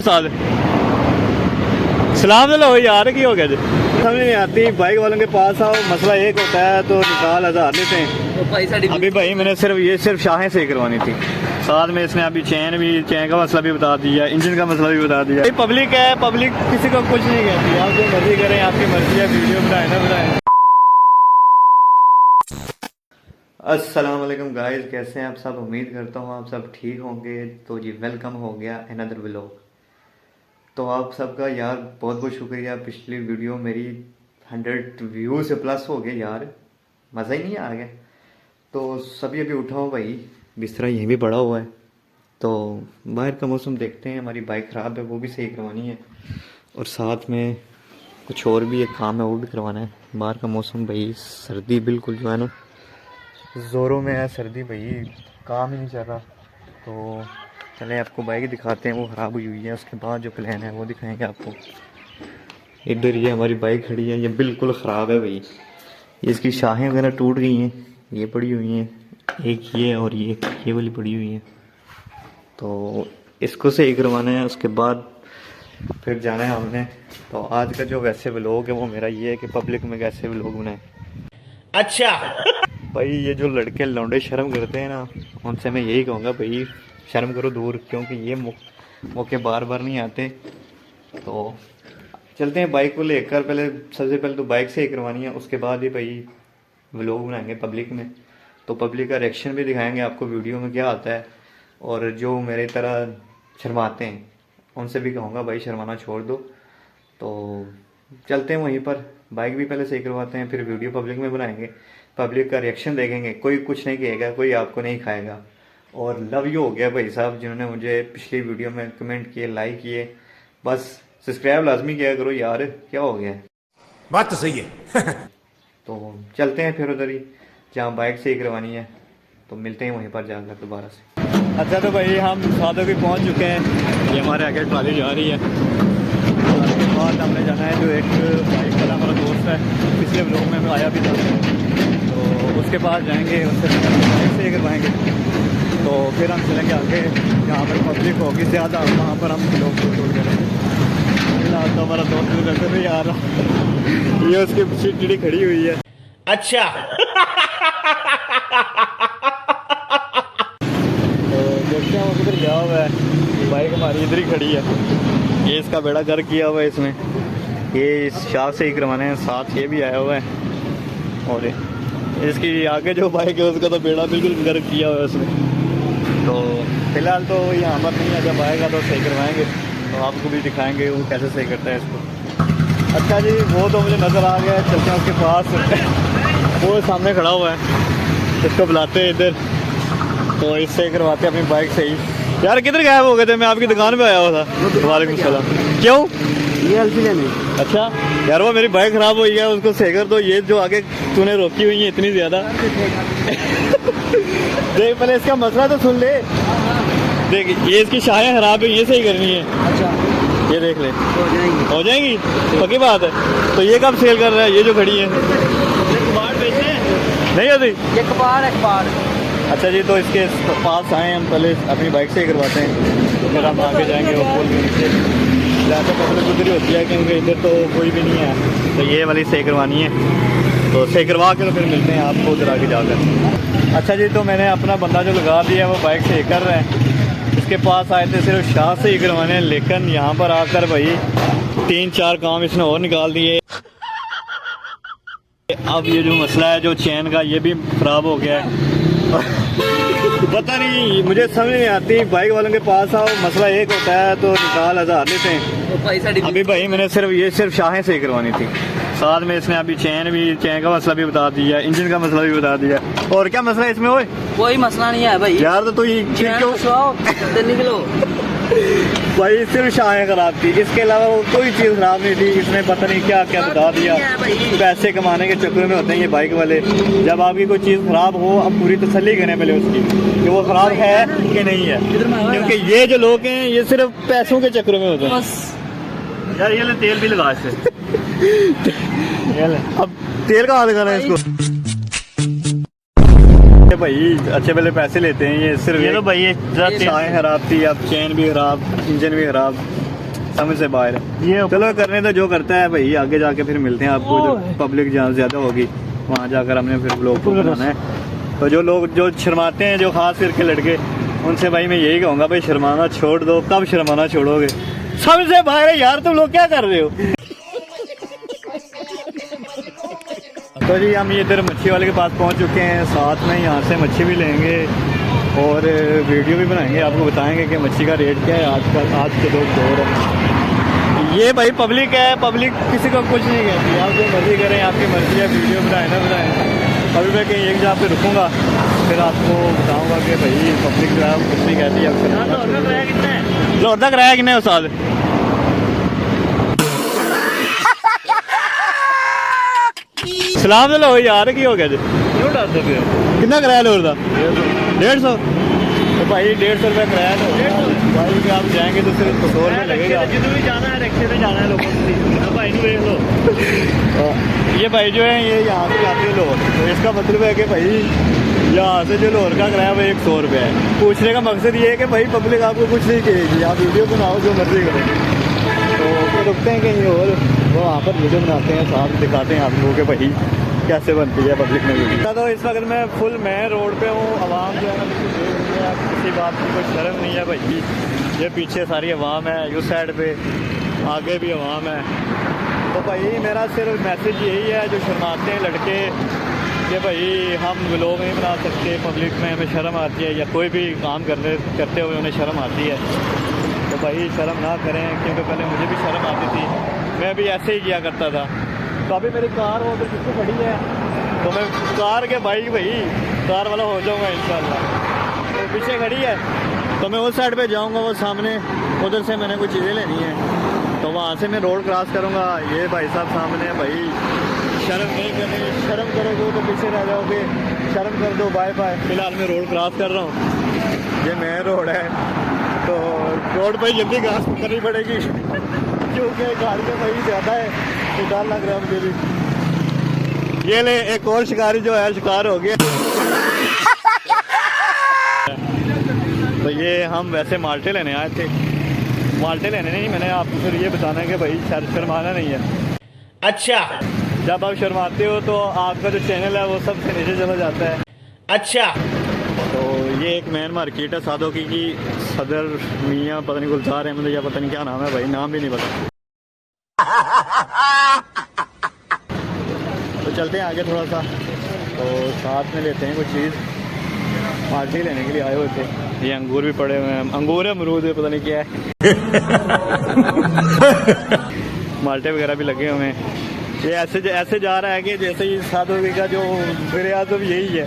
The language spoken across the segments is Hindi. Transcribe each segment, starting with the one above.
साथ सलाम लो यार की हो गया जी समझ नहीं आती। बाइक वालों के पास आओ मसला एक होता है तो निकाल 1000 लेते हैं। अभी भाई मैंने सिर्फ शाहें सही करवानी थी, साथ में इसने अभी चैन का मसला भी बता दिया, इंजन का मसला भी बता दिया। पब्लिक है, पब्लिक किसी को कुछ नहीं कहती, आप जो मर्जी करें, आपकी मर्जी है, वीडियो बनाए ना बनाए। अस्सलाम वालेकुम गाइस, कैसे हैं आप सब? उम्मीद करता हूँ आप सब ठीक होंगे। तो जी वेलकम हो गया अनदर व्लॉग। तो आप सबका यार बहुत बहुत शुक्रिया। पिछली वीडियो मेरी 100 व्यू से प्लस हो गए यार, मज़ा ही नहीं आ गया। तो सभी अभी उठाओ भाई, बिस्तरा यहीं भी पड़ा हुआ है। तो बाहर का मौसम देखते हैं, हमारी बाइक ख़राब है वो भी सही करवानी है, और साथ में कुछ और भी एक काम है वो भी करवाना है। बाहर का मौसम भाई, सर्दी बिल्कुल जो है ना ज़ोरों में है सर्दी भाई, काम ही नहीं चल रहा। तो चले आपको बाइक दिखाते हैं, वो ख़राब हुई हुई है, उसके बाद जो प्लान है वो दिखाएंगे आपको। इधर ये हमारी बाइक खड़ी है, ये बिल्कुल ख़राब है भाई, इसकी शाहें वगैरह टूट गई हैं, ये पड़ी हुई हैं, एक ये और ये वाली पड़ी हुई है। तो इसको सही करवाना है, उसके बाद फिर जाना है हमने। तो आज का जो वैसे व्लॉग है वो मेरा ये है कि पब्लिक में कैसे व्लॉग बनाए। अच्छा भाई ये जो लड़के लौंडे शर्म करते हैं ना, उनसे मैं यही कहूँगा भाई शर्म करो दूर, क्योंकि ये मौके बार बार नहीं आते। तो चलते हैं बाइक को लेकर। सबसे पहले तो बाइक से ही करवानी है, उसके बाद ही भाई व्लॉग बनाएंगे पब्लिक में। तो पब्लिक का रिएक्शन भी दिखाएंगे आपको वीडियो में क्या आता है। और जो मेरी तरह शर्माते हैं उनसे भी कहूँगा भाई शर्माना छोड़ दो। तो चलते हैं वहीं पर, बाइक भी पहले सही करवाते हैं, फिर वीडियो पब्लिक में बनाएंगे, पब्लिक का रिएक्शन देखेंगे। कोई कुछ नहीं कहेगा, कोई आपको नहीं खाएगा। और लव यू हो गया भाई साहब जिन्होंने मुझे पिछली वीडियो में कमेंट किए, लाइक किए, बस सब्सक्राइब लाजमी किया करो यार, क्या हो गया? बात तो सही है। तो चलते हैं फिर उधर ही जहाँ बाइक सही करवानी है। तो मिलते हैं वहीं पर जाकर दोबारा से। अच्छा तो भाई हम साधो भी पहुँच चुके हैं, ये हमारे आगे ट्राली जा रही है। उसके बाद हमने जाना है, जो एक बाइक वाला हमारा दोस्त है, पिछले व्लॉग में मैं आया भी था, तो उसके पास जाएंगे, उससे बाइक सही करवाएंगे। तो फिर हम चलेंगे आगे जहाँ पर पब्लिक होगी ज़्यादा, वहाँ पर हम लोग शूट करेंगे। फिलहाल तो हमारा दोस्त भी वैसे भी आ रहा, ये उसकी चिड़ी खड़ी हुई है। अच्छा तो देखते हैं वो किधर गया हुआ है। बाइक हमारी इधर ही खड़ी है, ये इसका बेड़ा गर्क किया हुआ है इसमें, ये इस शाख से ही करवाने हैं, साथ ये भी आया हुआ है। और इसकी आगे जो बाइक है उसका तो बेड़ा बिल्कुल गर्क किया हुआ है उसमें। तो फिलहाल तो यहाँ पर नहीं है, जब आएगा तो सही करवाएंगे, तो आपको भी दिखाएंगे वो कैसे सही करता है इसको। अच्छा जी वो तो मुझे नज़र आ गया, चलते हैं उसके पास, वो सामने खड़ा हुआ है, इसको बुलाते हैं इधर, तो इससे करवाते हैं अपनी बाइक सही। यार किधर गायब हो गए थे? मैं आपकी दुकान पे आया हुआ था। वालेकुम सलाम। क्यों? ये एलसी लेने। अच्छा यार वो मेरी बाइक ख़राब हुई है, उसको सही कर दो। ये जो आगे तूने रोकी हुई है इतनी ज़्यादा देख पहले इसका मसला तो सुन ले। देख ये इसकी शाहें खराब है, ये सही करनी है। अच्छा ये देख ले, हो जाएंगी पक्की बात है। तो ये कब सेल कर रहा है? ये जो खड़ी है नहीं होती ये कबाड़। अच्छा जी तो इसके पास आए हम, पहले अपनी बाइक से ही करवाते हैं, तो फिर हम आगे जाएंगे। वो पोल के नीचे ज़्यादा पब्लिक उधर ही होती है, क्योंकि इधर तो कोई भी नहीं है। तो ये वाली सही करवानी है, तो सही करवा के तो फिर मिलते हैं आपको उधर आगे जाकर। अच्छा जी तो मैंने अपना बंदा जो लगा दिया है वो बाइक से ही कर रहे हैं। इसके पास आए थे सिर्फ शाह से ही करवाने हैं, लेकिन यहाँ पर आकर भाई 3-4 काम इसने और निकाल दिए। अब ये जो मसला है जो चैन का, ये भी ख़राब हो गया है। पता नहीं, मुझे समझ नहीं आती। बाइक वालों के पास आओ मसला एक होता है तो निकाल 1000 लेते हैं। अभी भाई मैंने सिर्फ शाहें सही करवानी थी, साथ में इसने अभी चैन का मसला भी बता दिया, इंजन का मसला भी बता दिया। और क्या मसला है इसमें? ओए कोई मसला नहीं है भाई यार, तो तू क्यों निकलो भाई सिर्फ शाहें खराब थी, इसके अलावा कोई चीज़ खराब नहीं थी। इसने पता नहीं क्या क्या बता दिया। पैसे कमाने के चक्कर में होते हैं ये बाइक वाले। जब आपकी कोई चीज़ खराब हो, अब पूरी तसल्ली करें पहले उसकी कि वो खराब है कि नहीं है, क्योंकि ये जो लोग हैं ये सिर्फ पैसों के चक्कर में होते हैं। यार ये तेल भी लगा इससे अब तेल का हाल करना है इसको भाई। अच्छे पहले पैसे लेते हैं ये सिर्फ। ये तो भाई शाहें खराब थी, अब चैन भी खराब, इंजन भी खराब। समझ से बाहर है। चलो करने तो जो करता है भाई, आगे जाके फिर मिलते हैं आपको। पब्लिक जहाँ ज्यादा होगी वहाँ जाकर हमने फिर ब्लॉग को बनाना है। तो जो लोग जो शर्माते हैं, जो खास करके लड़के, उनसे भाई मैं यही कहूँगा भाई शर्माना छोड़ दो। कब शर्माना छोड़ोगे? समझ से बाहर है यार, तुम लोग क्या कर रहे हो? तो जी हम इधर मच्छी वाले के पास पहुंच चुके हैं। साथ में यहाँ से मच्छी भी लेंगे और वीडियो भी बनाएंगे, आपको बताएंगे कि मच्छी का रेट क्या है आजकल। आज के दौर है ये भाई, पब्लिक है, पब्लिक किसी को कुछ नहीं कहती। आप जो मर्जी करें, आपकी मर्जी है, वीडियो बनाए ना बनाएं। अभी मैं कहीं एक जगह पे रुकूंगा, फिर आपको बताऊंगा कि भाई पब्लिक जो है कुछ नहीं कहती। अब लाहौर का कितना है उस्ताद? सलाम लो यार, की हो गया जी? कितना कराया लाहौर का? 150। तो भाई 150 रुपया कराया लो भाई। कि आप जाएंगे तो सिर्फ 100 रुपये लगेगा। जिधर भी जाना है रिक्शे में जाना है लोगों को। भाई नहीं देख लो ये भाई जो है ये यहाँ से जाते हैं लाहौर। तो इसका मतलब है कि भाई यहाँ से जो लाहौर का कराया वो 100 रुपया है। पूछने का मकसद ये है कि भाई पब्लिक आपको कुछ नहीं कहेगी, आप वीडियो बनाओ जो मर्जी करें। तो फिर रुकते हैं कहीं और, वो वहाँ पर वीडियो बनाते हैं, साथ दिखाते हैं आप लोगों के भाई कैसे बनती है पब्लिक में वीडियो। तो इस वक्त मैं फुल मेन रोड पे हूँ। आवाम जो है ना किसी बात की कोई शर्म नहीं है भाई। ये पीछे सारी आवाम है, उस साइड पे आगे भी आवाम है। तो भाई मेरा सिर्फ मैसेज यही है, जो शर्माते हैं लड़के कि भाई हम व्लॉग नहीं बना सकते, पब्लिक में हमें शर्म आती है, या कोई भी काम करते हुए उन्हें शर्म आती है, तो भाई शर्म ना करें। क्योंकि पहले मुझे भी शर्म आती थी, मैं भी ऐसे ही किया करता था। तो अभी मेरी कार वो तो किससे खड़ी है, तो मैं कार के भाई कार वाला हो जाऊँगा इंशाल्लाह। तो पीछे खड़ी है तो मैं उस साइड पे जाऊँगा, वो सामने उधर से मैंने कुछ चीज़ें लेनी है, तो वहाँ से मैं रोड क्रॉस करूँगा। ये भाई साहब सामने है। भाई शर्म नहीं करनी, शर्म करोगे तो पीछे रह जाओगे। शर्म कर दो, बाय बाय। फिलहाल मैं रोड क्रॉस कर रहा हूँ, ये मेन रोड है। तो रोड पर जल्दी घास करनी पड़ेगी क्योंकि गाड़ी का भाई ज़्यादा है, तो डर लग रहा है मुझे भी। ये ले एक और शिकारी जो है शिकार हो गया। तो ये हम वैसे माल्टे लेने आए थे, माल्टे लेने नहीं, मैंने आपको फिर ये बताना है कि भाई शर्माना नहीं है। अच्छा, जब आप शर्माते हो तो आपका जो चैनल है वो सबसे नीचे चला जाता है। अच्छा। तो ये एक मेन मार्केट है साधो की सदर मियाँ पता नहीं गुलजार अहमद या पता नहीं क्या नाम है भाई, नाम भी नहीं पता। तो चलते हैं आगे थोड़ा सा, तो साथ में लेते हैं कुछ चीज़। माल्टे लेने के लिए आए हुए थे। ये अंगूर भी पड़े हुए हैं, अंगूर है अमरूद है पता नहीं क्या है। माल्टे वगैरह भी लगे हुए हैं। ये ऐसे जा रहा है कि जैसे ही साधु का जो मेरे आजम यही है,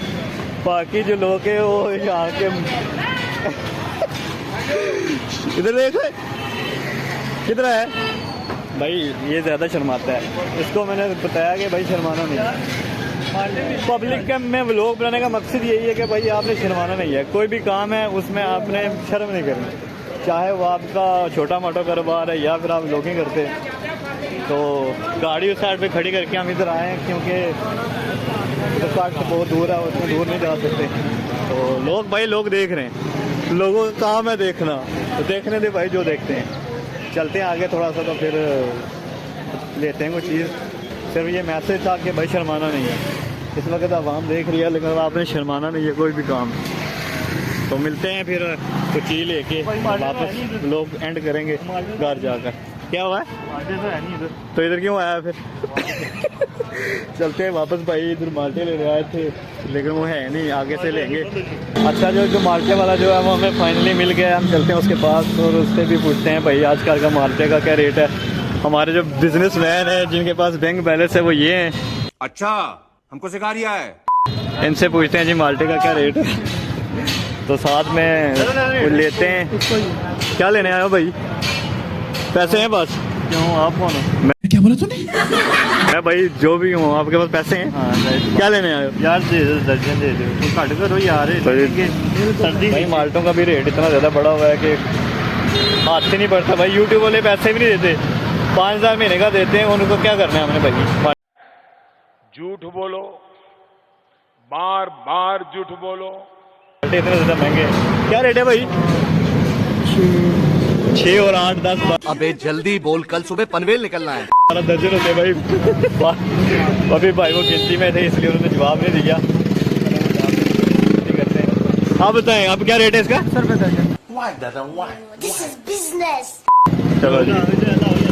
बाकी जो लोग है वो यहाँ के इधर देखो किधर है भाई। ये ज़्यादा शर्माता है, इसको मैंने बताया कि भाई शर्माना नहीं है। पब्लिक का में व्लॉग बनाने का मकसद यही है कि भाई आपने शर्माना नहीं है। कोई भी काम है उसमें आपने शर्म नहीं करनी, चाहे वो आपका छोटा मोटा कारोबार है या फिर आप व्लॉगिंग करते हैं। तो गाड़ी उस साइड पे खड़ी करके हम इधर आए हैं क्योंकि तो पार्क से बहुत दूर है, उतने दूर नहीं जा सकते। तो लोग देख रहे हैं, लोगों का काम है देखना, तो देखने दे भाई जो देखते हैं। चलते हैं आगे थोड़ा सा, तो फिर लेते हैं कुछ चीज़। सिर्फ ये मैसेज था कि भाई शर्माना नहीं है। इस वक्त आवाम देख रही है लेकिन आपने शर्माना नहीं है कोई भी काम। तो मिलते हैं फिर कुछ चीज़ लेके, वापस लोग एंड करेंगे घर जाकर। क्या हुआ है तो इधर क्यों आया फिर? चलते हैं वापस भाई, इधर माल्टे लेने आए थे लेकिन वो है नहीं, आगे से लेंगे। अच्छा जो माल्टे वाला जो है वो हमें फाइनली मिल गया। हम चलते हैं उसके पास और उससे भी पूछते हैं भाई आजकल का माल्टे का क्या रेट है। हमारे जो बिजनेसमैन है जिनके पास बैंक बैलेंस है वो ये हैं। अच्छा, हमको सिखा रिया है। इनसे पूछते हैं जी माल्टे का क्या रेट है। तो साथ में वो लेते हैं। क्या लेने आए हो भाई? पैसे हैं बस? क्यों आप कौन हो? क्या बोला तूने? मैं भाई जो भी हूँ, आपके पास पैसे हैं? हाँ, क्या लेने आए हो? यार दे दो, दर्जन दे दो, घट करो यार। सर्दी भाई माल्टों का भी रेट इतना ज़्यादा बढ़ा हुआ है कि हाथ से नहीं पड़ता भाई। यूट्यूब वाले पैसे भी नहीं देते, 5000 महीने का देते हैं, उनको क्या करना है हमने भाई? झूठ बोलो, बार बार झूठ बोलो। इतने ज़्यादा महंगे क्या रेट है भाई? 6 और 8 10 अबे जल्दी बोल, कल सुबह पनवेल निकलना है। 12 दर्जन होते भाई। अभी भाई वो गिनती में थे इसलिए उन्होंने जवाब नहीं दिया। आप बताएं आप क्या रेट है इसका? 100 रुपये दर्जन। This is business. चलो जी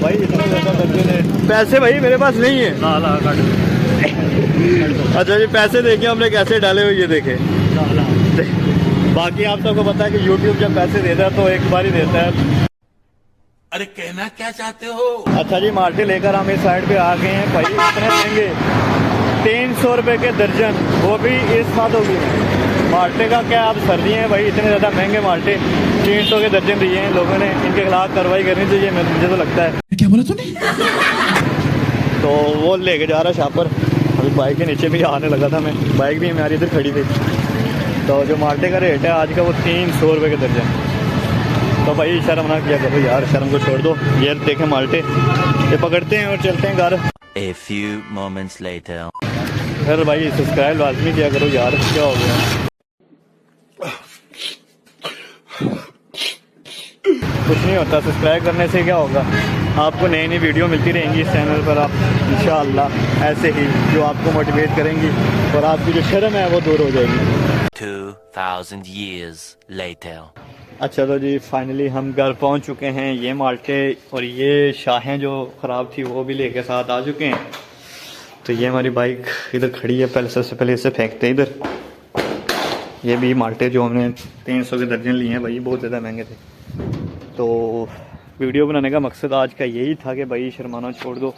भाई इतना ज़्यादा दर्जन है। पैसे भाई मेरे पास नहीं है। अच्छा जी पैसे देखे हमने कैसे डाले हुए ये देखे। बाकी आप सबको पता है कि YouTube जब पैसे देता है तो एक बार ही देता है। अरे कहना क्या चाहते हो? अच्छा जी माल्टे लेकर हम इस साइड पे आ गए हैं भाई। इतने महंगे 300 रुपये के दर्जन, वो भी इस सादों की माल्टे का क्या आप सर्दी हैं भाई। इतने ज़्यादा महंगे माल्टे 300 के दर्जन दिए हैं लोगों ने। इनके खिलाफ कार्रवाई करनी चाहिए मुझे तो लगता है। क्या बोला तूने? तो वो लेके जा रहा है शापर। अभी बाइक के नीचे भी आने लगा था मैं, बाइक भी हमारी इधर खड़ी थी। तो जो माल्टे का रेट है आज का वो 300 रुपये के दर्जन। तो भाई शर्म ना किया करो यार, शर्म को छोड़ दो। ये देखें माल्टे, ये पकड़ते हैं और चलते हैं घर। A few moments later. फिर भाई सब्सक्राइब लाजमी किया करो यार, क्या हो गया। कुछ नहीं होता, सब्सक्राइब करने से क्या होगा, आपको नई नई वीडियो मिलती रहेंगी इस चैनल पर। आप इंशाअल्लाह ऐसे ही जो आपको मोटिवेट करेंगी और आपकी जो शर्म है वो दूर हो जाएगी। 2000 years later. अच्छा तो जी फाइनली हम घर पहुंच चुके हैं। ये माल्टे और ये शाहें जो ख़राब थी वो भी लेके साथ आ चुके हैं। तो ये हमारी बाइक इधर खड़ी है, पहले सबसे पहले इसे फेंकते हैं इधर। ये भी माल्टे जो हमने 300 के दर्जन लिए हैं भाई, बहुत ज़्यादा महंगे थे। तो वीडियो बनाने का मकसद आज का यही था कि भाई शर्माना छोड़ दो,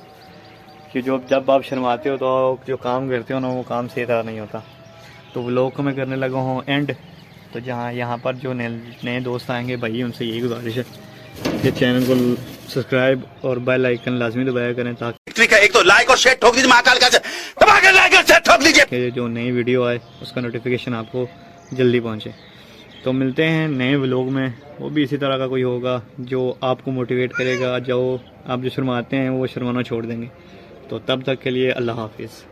कि जब आप शर्माते हो तो जो काम करते हो ना वो काम सही तरह नहीं होता। तो व्लॉग को मैं करने लगा हूँ एंड। तो जहाँ यहाँ पर जो नए दोस्त आएंगे भाई उनसे यही गुजारिश है कि चैनल को सब्सक्राइब और बेल आइकन लाजमी दबाया करें ताकि एक तो लाइक और शेयर ठोक दीजिए महाकाल का, दबा के लाइक और शेयर ठोक दीजिए। जो नई वीडियो आए उसका नोटिफिकेशन आपको जल्दी पहुँचे। तो मिलते हैं नए व्लॉग में, वो भी इसी तरह का कोई होगा जो आपको मोटिवेट करेगा, जो आप जो शर्माते हैं वो शर्माना छोड़ देंगे। तो तब तक के लिए अल्लाह हाफिज़।